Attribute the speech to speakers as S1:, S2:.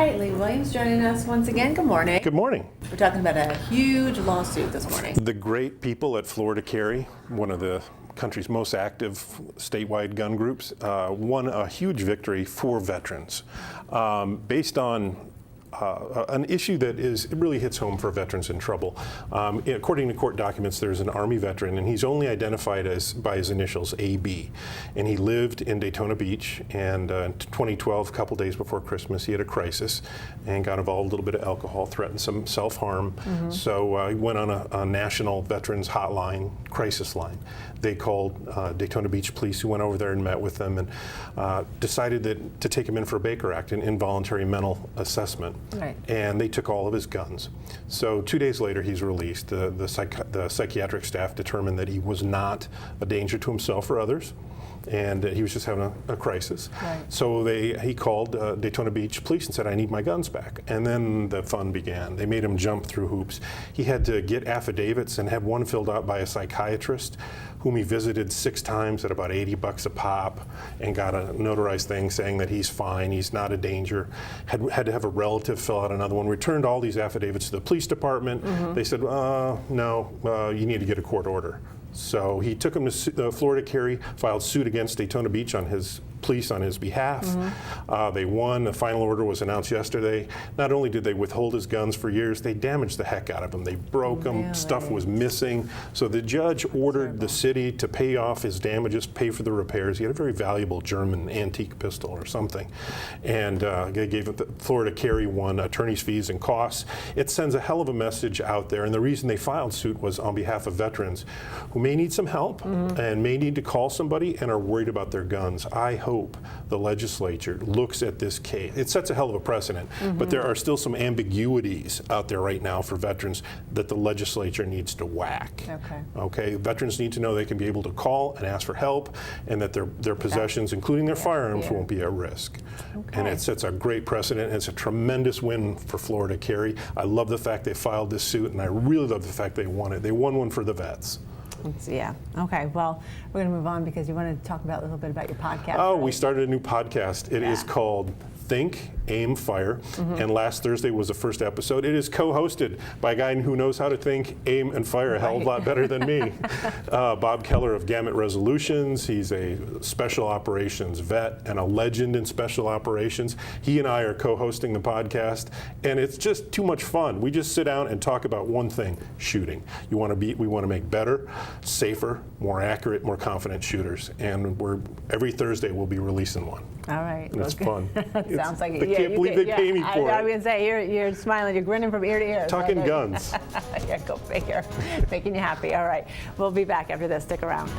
S1: right, Lee Williams joining us once again. Good morning.
S2: Good morning.
S1: We're talking about a huge lawsuit this morning.
S2: The great people at Florida Carry, one of the country's most active statewide gun groups, won a huge victory for veterans based on an issue that it really hits home for veterans in trouble. According to court documents, there's an Army veteran, and he's only identified by his initials, AB. And he lived in Daytona Beach, and in 2012, a couple days before Christmas, he had a crisis and got involved in a little bit of alcohol, threatened some self-harm. So he went on a national veterans hotline, crisis line. They called Daytona Beach police, who went over there and met with them and decided to take him in for a Baker Act, an involuntary mental assessment.
S1: Right.
S2: And they took all of his guns. So 2 days later, he's released. The psychiatric staff determined that he was not a danger to himself or others, and he was just having a crisis.
S1: Right.
S2: So he called Daytona Beach police and said, "I need my guns back." And then the fun began. They made him jump through hoops. He had to get affidavits and have one filled out by a psychiatrist whom he visited 6 times at about $80 a pop, and got a notarized thing saying that he's fine, he's not a danger. Had to have a relative fill out another one. Returned all these affidavits to the police department. They said, no, you need to get a court order. So he took him to Florida Carry, filed suit against Daytona Beach on his police on his behalf. They won. The final order was announced yesterday. Not only did they withhold his guns for years, they damaged the heck out of them. They broke them. Stuff was missing. So the judge ordered the city to pay off his damages, pay for the repairs. He had a very valuable German antique pistol or something. And they gave the Florida Carry one attorney's fees and costs. It sends a hell of a message out there. And the reason they filed suit was on behalf of veterans who may need some help and may need to call somebody and are worried about their guns. I hope the legislature looks at this case. It sets a hell of a precedent, but there are still some ambiguities out there right now for veterans that the legislature needs to whack. Okay, veterans need to know they can be able to call and ask for help, and that their possessions, including their firearms, won't be at risk. And it sets a great precedent, and it's a tremendous win for Florida Carry. I love the fact they filed this suit, and I really love the fact they won it. They won one for the vets.
S1: Yeah. Okay. Well, we're going to move on because you want to talk about a little bit about your podcast.
S2: Oh,
S1: right?
S2: We started a new podcast. It is called Think, Aim, Fire. And last Thursday was the first episode. It is co-hosted by a guy who knows how to think, aim, and fire a hell of a lot better than me. Bob Keller of Gamut Resolutions. He's a special operations vet and a legend in special operations. He and I are co-hosting the podcast, and it's just too much fun. We just sit down and talk about one thing: shooting. We want to make better, safer, more accurate, more confident shooters. And every Thursday we'll be releasing one.
S1: All right.
S2: And it's fun.
S1: Sounds like
S2: I can't believe they pay me for it.
S1: I was going to say, you're smiling, you're grinning from ear to ear.
S2: Talking guns.
S1: Yeah, go figure. Making you happy. All right. We'll be back after this. Stick around.